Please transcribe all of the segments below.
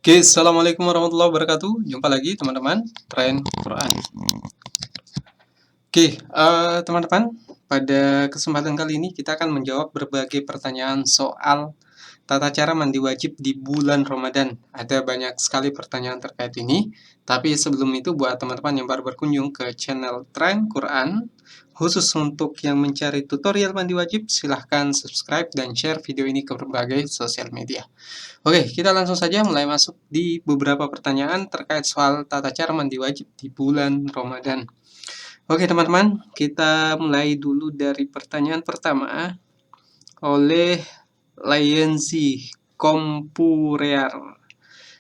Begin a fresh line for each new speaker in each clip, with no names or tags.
Oke, assalamualaikum warahmatullahi wabarakatuh. Jumpa lagi teman-teman, Tren Quran. Oke, teman-teman, pada kesempatan kali ini kita akan menjawab berbagai pertanyaan soal tata cara mandi wajib di bulan Ramadan. Ada banyak sekali pertanyaan terkait ini, tapi sebelum itu buat teman-teman yang baru berkunjung ke channel Tren Quran, khusus untuk yang mencari tutorial mandi wajib, silahkan subscribe dan share video ini ke berbagai sosial media. Oke, kita langsung saja mulai masuk di beberapa pertanyaan terkait soal tata cara mandi wajib di bulan Ramadan. Oke, teman-teman, kita mulai dulu dari pertanyaan pertama oleh Lienzi Kompurear.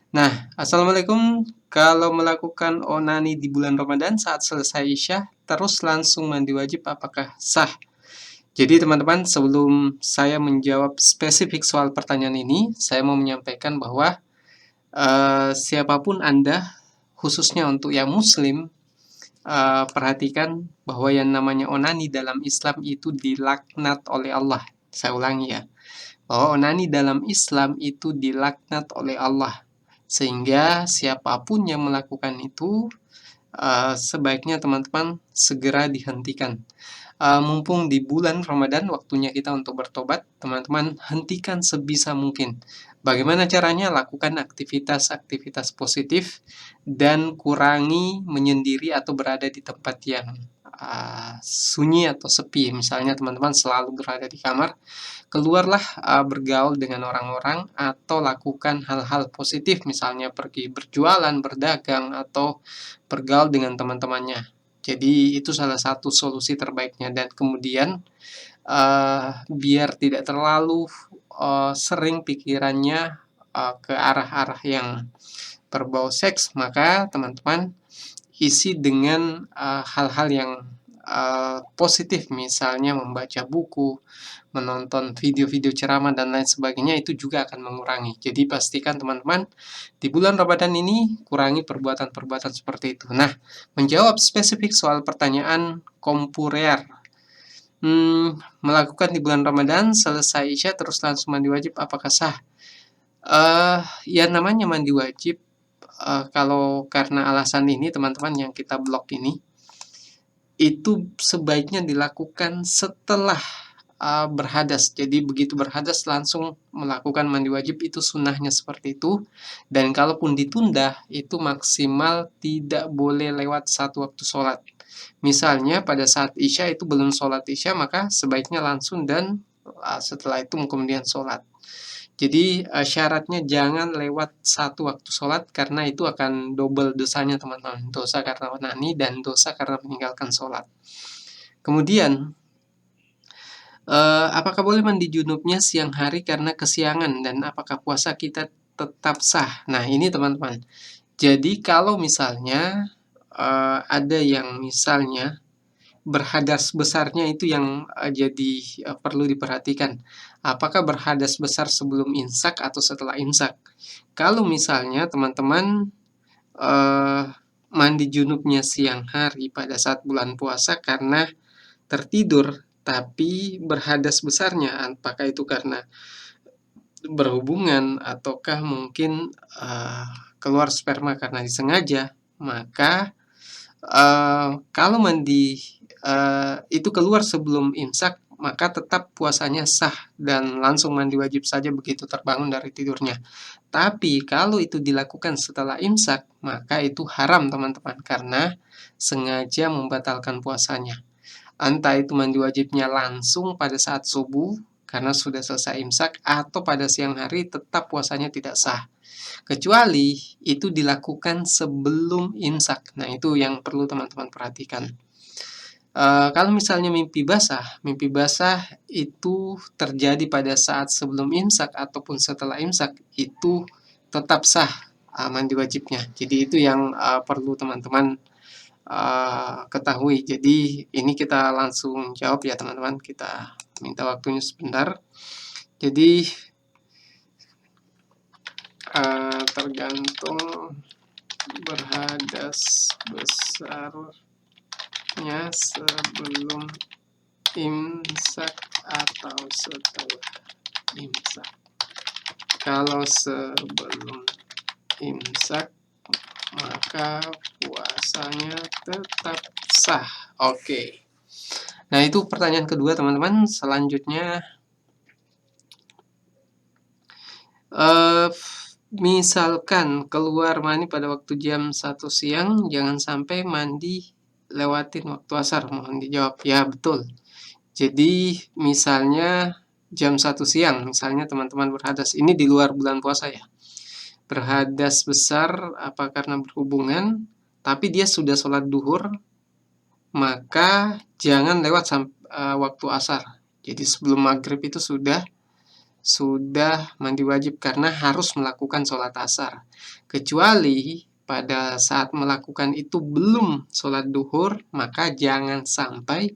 Nah, Assalamualaikum. Kalau melakukan onani di bulan Ramadan saat selesai Isya, terus langsung mandi wajib, apakah sah? Jadi teman-teman, sebelum saya menjawab spesifik soal pertanyaan ini, saya mau menyampaikan bahwa siapapun Anda, khususnya untuk yang Muslim, perhatikan bahwa yang namanya onani dalam Islam itu dilaknat oleh Allah. Saya ulangi ya, bahwa onani dalam Islam itu dilaknat oleh Allah. Sehingga siapapun yang melakukan itu, sebaiknya teman-teman segera dihentikan. Mumpung di bulan Ramadan waktunya kita untuk bertobat, teman-teman hentikan sebisa mungkin. Bagaimana caranya? Lakukan aktivitas-aktivitas positif dan kurangi menyendiri atau berada di tempat yang sunyi atau sepi. Misalnya teman-teman selalu berada di kamar, keluarlah bergaul dengan orang-orang atau lakukan hal-hal positif, misalnya pergi berjualan, berdagang, atau bergaul dengan teman-temannya. Jadi itu salah satu solusi terbaiknya. Dan kemudian biar tidak terlalu sering pikirannya ke arah-arah yang berbau seks, maka teman-teman isi dengan hal-hal yang positif, misalnya membaca buku, menonton video-video ceramah dan lain sebagainya. Itu juga akan mengurangi. Jadi pastikan teman-teman di bulan Ramadan ini kurangi perbuatan-perbuatan seperti itu. Nah, menjawab spesifik soal pertanyaan Kompurear, melakukan di bulan Ramadan selesai Isya terus langsung mandi wajib, apakah sah? Ya namanya mandi wajib, kalau karena alasan ini teman-teman yang kita blok ini, itu sebaiknya dilakukan setelah berhadas. Jadi begitu berhadas langsung melakukan mandi wajib, itu sunnahnya seperti itu. Dan kalaupun ditunda, itu maksimal tidak boleh lewat satu waktu sholat. Misalnya pada saat Isya itu belum sholat Isya, maka sebaiknya langsung dan setelah itu kemudian sholat. Jadi syaratnya jangan lewat satu waktu sholat, karena itu akan double dosanya teman-teman. Dosa karena onani dan dosa karena meninggalkan sholat. Kemudian, apakah boleh mandi junubnya siang hari karena kesiangan, dan apakah puasa kita tetap sah? Nah, ini teman-teman. Jadi kalau misalnya ada yang misalnya berhadas besarnya, itu yang jadi perlu diperhatikan. Apakah berhadas besar sebelum imsak atau setelah imsak? Kalau misalnya teman-teman mandi junubnya siang hari pada saat bulan puasa karena tertidur, tapi berhadas besarnya, apakah itu karena berhubungan ataukah mungkin keluar sperma karena disengaja, maka kalau mandi itu keluar sebelum imsak, maka tetap puasanya sah dan langsung mandi wajib saja begitu terbangun dari tidurnya. Tapi kalau itu dilakukan setelah imsak, maka itu haram teman-teman, karena sengaja membatalkan puasanya. Entah itu mandi wajibnya langsung pada saat subuh karena sudah selesai imsak, atau pada siang hari, tetap puasanya tidak sah. Kecuali itu dilakukan sebelum imsak. Nah, itu yang perlu teman-teman perhatikan. Kalau misalnya mimpi basah itu terjadi pada saat sebelum imsak ataupun setelah imsak, itu tetap sah mandi wajibnya. Jadi itu yang perlu teman-teman ketahui. Jadi ini kita langsung jawab ya teman-teman, kita minta waktunya sebentar. Jadi tergantung berhadas besarnya sebelum imsak atau setelah imsak. Kalau sebelum imsak, maka puasanya tetap sah. Oke. Nah, itu pertanyaan kedua, teman-teman. Selanjutnya, misalkan keluar mandi pada waktu jam 1 siang, jangan sampai mandi lewatin waktu asar. Mohon dijawab. Ya, betul. Jadi, misalnya jam 1 siang, misalnya teman-teman berhadas. Ini di luar bulan puasa ya. Berhadas besar apa karena berhubungan, tapi dia sudah sholat duhur, maka jangan lewat waktu asar. Jadi sebelum maghrib itu sudah mandi wajib karena harus melakukan sholat asar. Kecuali pada saat melakukan itu belum sholat duhur, maka jangan sampai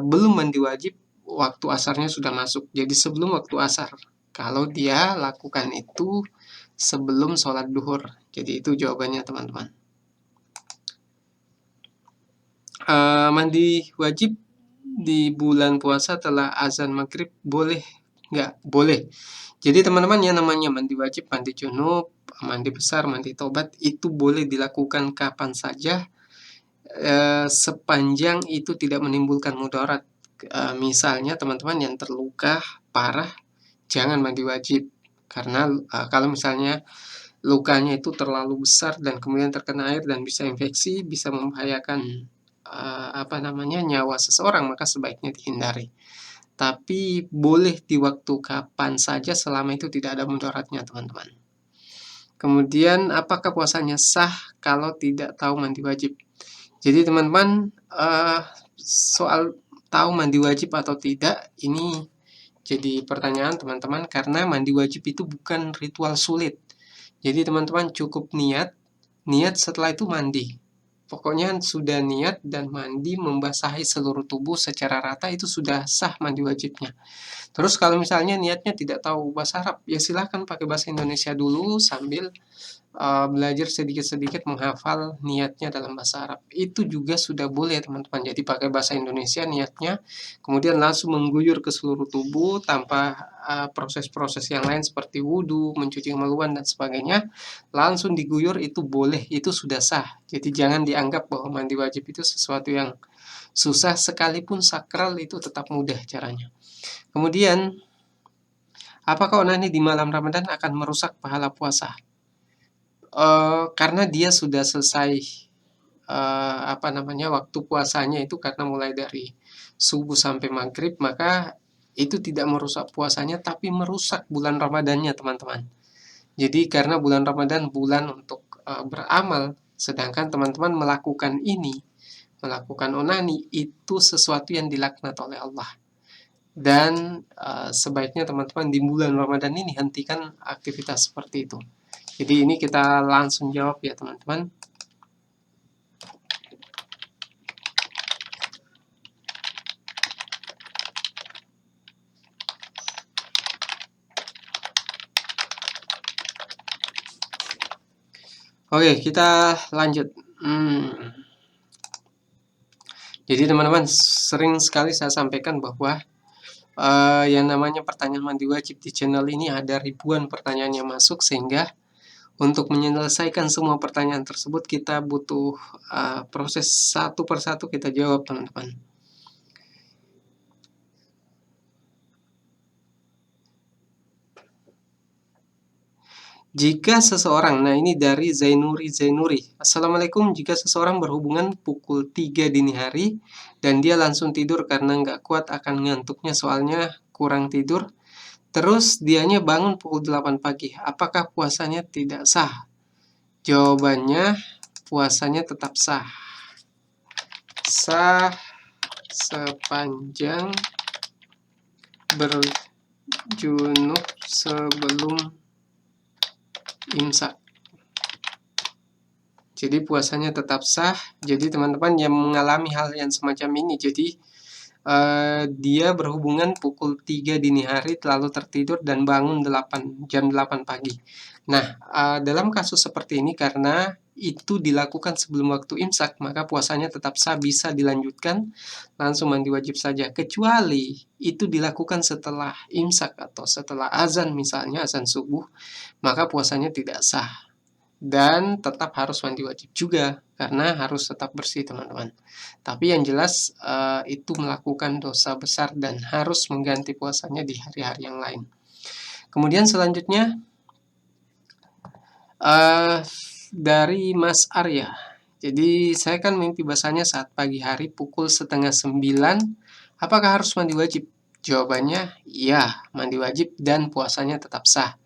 belum mandi wajib, waktu asarnya sudah masuk. Jadi sebelum waktu asar. Kalau dia lakukan itu sebelum sholat duhur. Jadi itu jawabannya, teman-teman. Mandi wajib di bulan puasa setelah azan maghrib boleh nggak? Boleh. Jadi teman-teman, yang namanya mandi wajib, mandi junub, mandi besar, mandi tobat, itu boleh dilakukan kapan saja, sepanjang itu tidak menimbulkan mudarat. Misalnya teman-teman yang terluka parah, jangan mandi wajib. Karena kalau misalnya lukanya itu terlalu besar dan kemudian terkena air dan bisa infeksi, bisa membahayakan nyawa seseorang, maka sebaiknya dihindari. Tapi boleh di waktu kapan saja selama itu tidak ada mudaratnya, teman-teman. Kemudian, apakah puasanya sah kalau tidak tahu mandi wajib? Jadi teman-teman, soal tahu mandi wajib atau tidak, ini jadi pertanyaan teman-teman, karena mandi wajib itu bukan ritual sulit. Jadi teman-teman cukup niat setelah itu mandi. Pokoknya sudah niat dan mandi membasahi seluruh tubuh secara rata, itu sudah sah mandi wajibnya. Terus kalau misalnya niatnya tidak tahu bahasa Arab, ya silahkan pakai bahasa Indonesia dulu sambil belajar sedikit-sedikit menghafal niatnya dalam bahasa Arab. Itu juga sudah boleh, teman-teman. Jadi pakai bahasa Indonesia niatnya, kemudian langsung mengguyur ke seluruh tubuh tanpa proses-proses yang lain seperti wudhu, mencuci kemaluan, dan sebagainya. Langsung diguyur, itu boleh, itu sudah sah. Jadi jangan dianggap bahwa mandi wajib itu sesuatu yang susah, sekalipun sakral itu tetap mudah caranya. Kemudian, apakah onani di malam Ramadan akan merusak pahala puasa? Karena dia sudah selesai waktu puasanya itu, karena mulai dari subuh sampai maghrib, maka itu tidak merusak puasanya, tapi merusak bulan Ramadannya, teman-teman. Jadi karena bulan Ramadan bulan untuk beramal, sedangkan teman-teman melakukan onani, itu sesuatu yang dilaknat oleh Allah. Dan sebaiknya teman-teman di bulan Ramadan ini hentikan aktivitas seperti itu. Jadi ini kita langsung jawab ya, teman-teman. Oke, kita lanjut. Jadi teman-teman, sering sekali saya sampaikan bahwa yang namanya pertanyaan mandi wajib di channel ini ada ribuan pertanyaan yang masuk, sehingga untuk menyelesaikan semua pertanyaan tersebut kita butuh proses satu persatu kita jawab, teman-teman. Jika seseorang, nah ini dari Zainuri. Assalamualaikum, jika seseorang berhubungan pukul 3 dini hari dan dia langsung tidur karena nggak kuat akan ngantuknya, soalnya kurang tidur, terus dianya bangun pukul 8 pagi, apakah puasanya tidak sah? Jawabannya, puasanya tetap sah. Sah sepanjang berjunub sebelum imsak. Jadi puasanya tetap sah. Jadi teman-teman yang mengalami hal yang semacam ini, jadi dia berhubungan pukul 3 dini hari lalu tertidur dan bangun jam 8 pagi. Nah, dalam kasus seperti ini karena itu dilakukan sebelum waktu imsak, maka puasanya tetap sah, bisa dilanjutkan langsung mandi wajib saja. Kecuali itu dilakukan setelah imsak atau setelah azan, misalnya azan subuh, maka puasanya tidak sah. Dan tetap harus mandi wajib juga, karena harus tetap bersih teman-teman. Tapi yang jelas itu melakukan dosa besar dan harus mengganti puasanya di hari-hari yang lain. Kemudian selanjutnya dari Mas Arya. Jadi saya kan mimpi basahnya saat pagi hari pukul 8:30. Apakah harus mandi wajib? Jawabannya iya, mandi wajib dan puasanya tetap sah.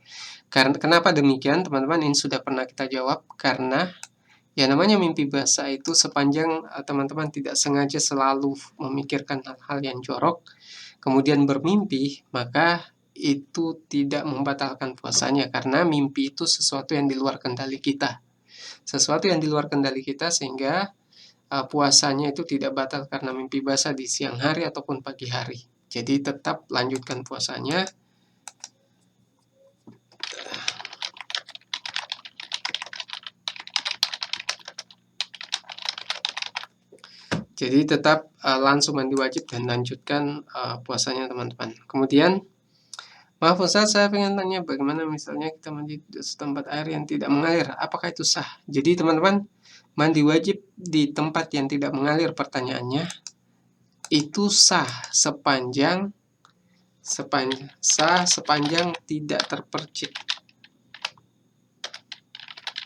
Karena kenapa demikian teman-teman, ini sudah pernah kita jawab. Karena ya namanya mimpi basah itu sepanjang teman-teman tidak sengaja selalu memikirkan hal-hal yang jorok, kemudian bermimpi, maka itu tidak membatalkan puasanya karena mimpi itu sesuatu yang di luar kendali kita. Sesuatu yang di luar kendali kita sehingga puasanya itu tidak batal karena mimpi basah di siang hari ataupun pagi hari. Jadi tetap lanjutkan puasanya. Jadi tetap langsung mandi wajib dan lanjutkan puasanya teman-teman. Kemudian, maaf Ustaz, saya pengen tanya bagaimana misalnya kita mandi di tempat air yang tidak mengalir, apakah itu sah? Jadi teman-teman, mandi wajib di tempat yang tidak mengalir, pertanyaannya itu sah sepanjang tidak terpercik,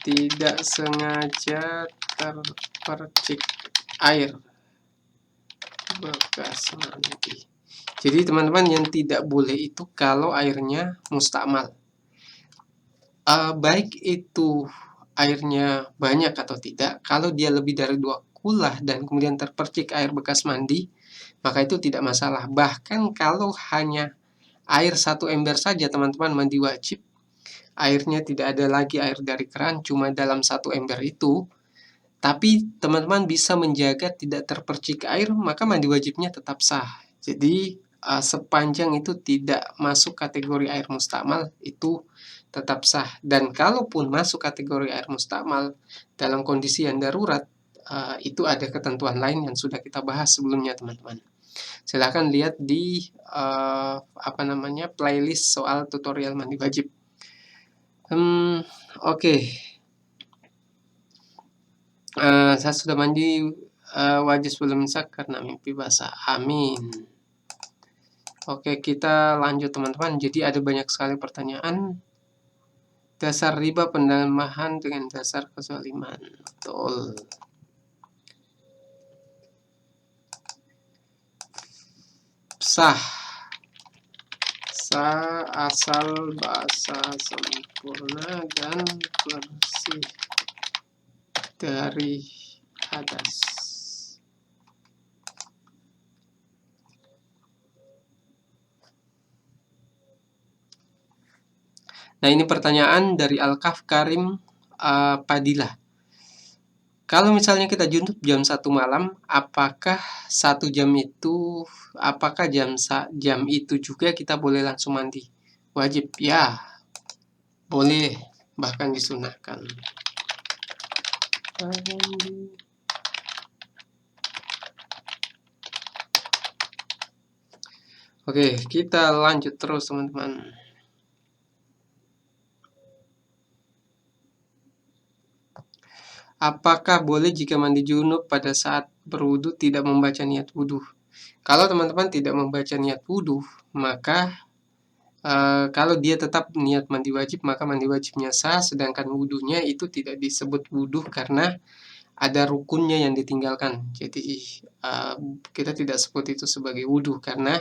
tidak sengaja terpercik air bekas mandi. Jadi teman-teman, yang tidak boleh itu kalau airnya mustakmal. Baik itu airnya banyak atau tidak, kalau dia lebih dari 2 kulah dan kemudian terpercik air bekas mandi, maka itu tidak masalah. Bahkan kalau hanya air 1 ember saja teman-teman mandi wajib, airnya tidak ada lagi air dari keran, cuma dalam 1 ember itu, tapi teman-teman bisa menjaga tidak terpercik air, maka mandi wajibnya tetap sah. Jadi sepanjang itu tidak masuk kategori air mustakmal, itu tetap sah. Dan kalaupun masuk kategori air mustakmal dalam kondisi yang darurat, itu ada ketentuan lain yang sudah kita bahas sebelumnya teman-teman. Silahkan lihat di playlist soal tutorial mandi wajib. Oke. Saya sudah mandi wajib sebelum imsak karena mimpi basah. Amin. Oke, kita lanjut teman-teman. Jadi ada banyak sekali pertanyaan. Dasar riba penambahan dengan dasar kezaliman. Betul. Sah. Sah asal bahasa sempurna dan bersih dari hadas. Nah, ini pertanyaan dari Al-Kaf Karim Padilah. Kalau misalnya kita junub jam 1 malam, apakah jam itu juga kita boleh langsung mandi? Wajib? Ya, boleh, bahkan disunahkan. Oke, kita lanjut terus teman-teman. Apakah boleh jika mandi junub pada saat berwudu tidak membaca niat wudu? Kalau teman-teman tidak membaca niat wudu, maka kalau dia tetap niat mandi wajib, maka mandi wajibnya sah, sedangkan wudunya itu tidak disebut wudu karena ada rukunnya yang ditinggalkan. Jadi kita tidak sebut itu sebagai wudu karena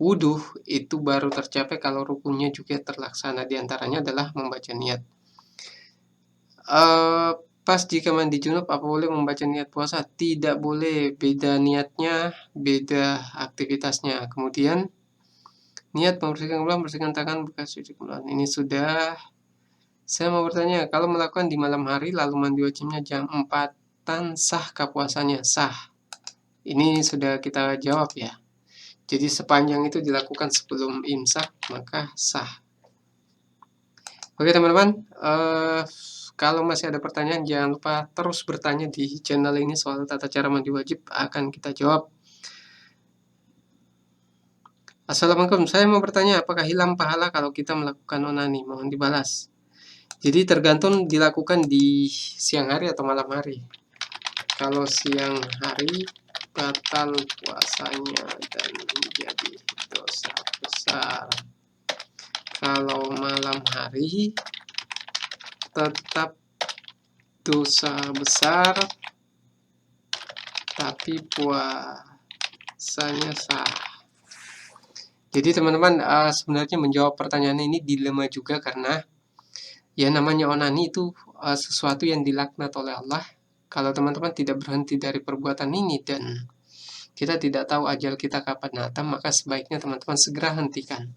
wudu itu baru tercapai kalau rukunnya juga terlaksana. Di antaranya adalah membaca niat. Pas jika mandi junub, apa boleh membaca niat puasa? Tidak boleh, beda niatnya, beda aktivitasnya. Kemudian, niat membersihkan kepala, membersihkan tangan bekas cuci kepala. Ini sudah. Saya mau bertanya, kalau melakukan di malam hari, lalu mandi wajibnya jam 4-an, sahkah puasanya? Sah. Ini sudah kita jawab ya. Jadi sepanjang itu dilakukan sebelum imsak, maka sah. Oke teman-teman, kalau masih ada pertanyaan, jangan lupa terus bertanya di channel ini soal tata cara mandi wajib, akan kita jawab. Assalamualaikum, saya mau bertanya, apakah hilang pahala kalau kita melakukan onani? Mohon dibalas. Jadi tergantung dilakukan di siang hari atau malam hari. Kalau siang hari, batal puasanya dan menjadi dosa besar. Kalau malam hari, tetap dosa besar, tapi puasanya sah. Jadi teman-teman, sebenarnya menjawab pertanyaan ini dilema juga, karena ya namanya onani itu sesuatu yang dilaknat oleh Allah. Kalau teman-teman tidak berhenti dari perbuatan ini dan kita tidak tahu ajal kita kapan datang, maka sebaiknya teman-teman segera hentikan.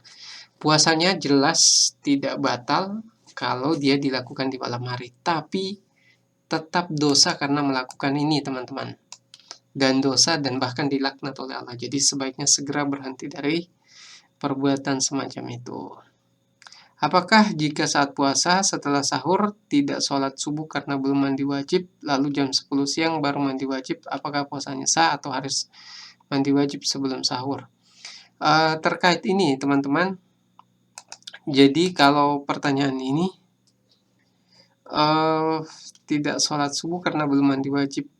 Puasanya jelas tidak batal kalau dia dilakukan di malam hari, tapi tetap dosa karena melakukan ini teman-teman, dan dosa dan bahkan dilaknat oleh Allah. Jadi sebaiknya segera berhenti dari perbuatan semacam itu. Apakah jika saat puasa setelah sahur tidak sholat subuh karena belum mandi wajib, lalu jam 10 siang baru mandi wajib, apakah puasanya sah atau harus mandi wajib sebelum sahur? Terkait ini teman-teman, jadi kalau pertanyaan ini tidak sholat subuh karena belum mandi wajib,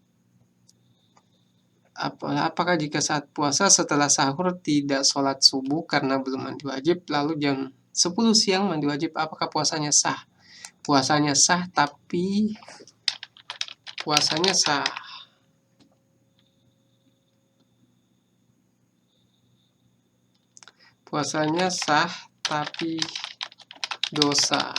apakah jika saat puasa setelah sahur tidak sholat subuh karena belum mandi wajib, lalu jam 10 siang mandi wajib, apakah puasanya sah? Puasanya sah, tapi puasanya sah. Puasanya sah, tapi dosa.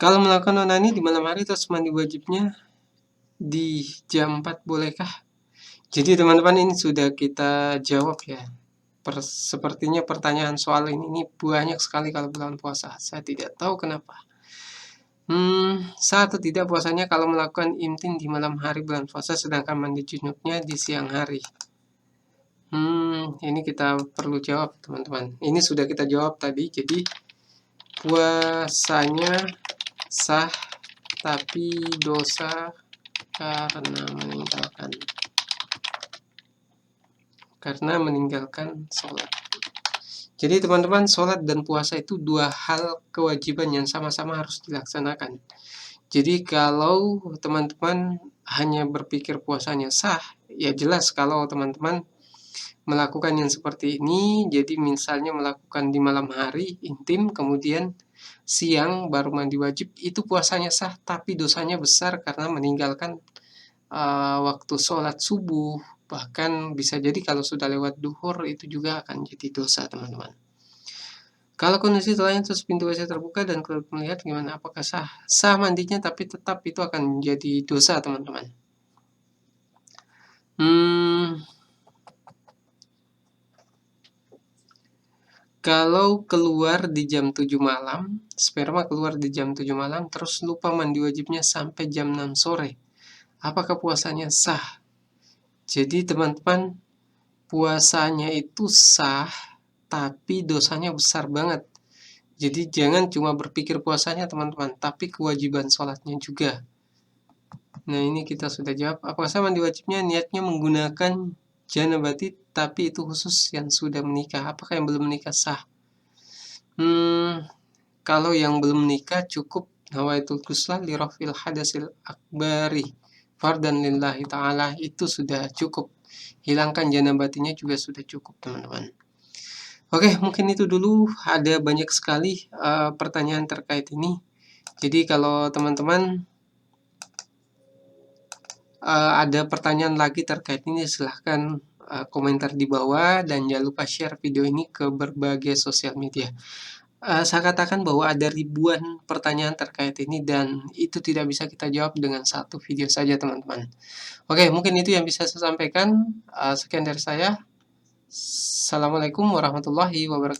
Kalau melakukan onani di malam hari terus mandi wajibnya di jam 4 bolehkah? Jadi teman-teman, ini sudah kita jawab ya. Sepertinya pertanyaan soal ini banyak sekali kalau bulan puasa. Saya tidak tahu kenapa. Sah atau tidak puasanya kalau melakukan intin di malam hari bulan puasa sedangkan mandi junubnya di siang hari? Ini kita perlu jawab teman-teman. Ini sudah kita jawab tadi. Jadi puasanya sah, tapi dosa karena meninggalkan sholat. Jadi teman-teman, sholat dan puasa itu dua hal kewajiban yang sama-sama harus dilaksanakan. Jadi kalau teman-teman hanya berpikir puasanya sah, ya jelas kalau teman-teman melakukan yang seperti ini, jadi misalnya melakukan di malam hari intim, kemudian siang baru mandi wajib, itu puasanya sah, tapi dosanya besar karena meninggalkan waktu sholat subuh. Bahkan bisa jadi kalau sudah lewat duhur itu juga akan jadi dosa teman-teman. Kalau kondisi lain terus pintu WC terbuka dan kelihatan melihat, gimana? Apakah sah? Sah mandinya, tapi tetap itu akan menjadi dosa teman-teman. Kalau keluar di jam 7 malam, sperma keluar di jam 7 malam, terus lupa mandi wajibnya sampai jam 6 sore, apakah puasanya sah? Jadi teman-teman, puasanya itu sah, tapi dosanya besar banget. Jadi jangan cuma berpikir puasanya teman-teman, tapi kewajiban sholatnya juga. Nah ini kita sudah jawab. Apakah sah mandi wajibnya niatnya menggunakan janabati, tapi itu khusus yang sudah menikah. Apakah yang belum menikah sah? Kalau yang belum menikah cukup nawaitul ghusla li rafil hadasil akbari fardan lillahi ta'ala, itu sudah cukup. Hilangkan janabatinya juga sudah cukup teman-teman. Oke, mungkin itu dulu. Ada banyak sekali pertanyaan terkait ini. Jadi kalau teman-teman ada pertanyaan lagi terkait ini, silahkan komentar di bawah, dan jangan lupa share video ini ke berbagai sosial media. Saya katakan bahwa ada ribuan pertanyaan terkait ini dan itu tidak bisa kita jawab dengan satu video saja teman-teman. Oke, mungkin itu yang bisa saya sampaikan. Sekian dari saya. Assalamualaikum warahmatullahi wabarakatuh.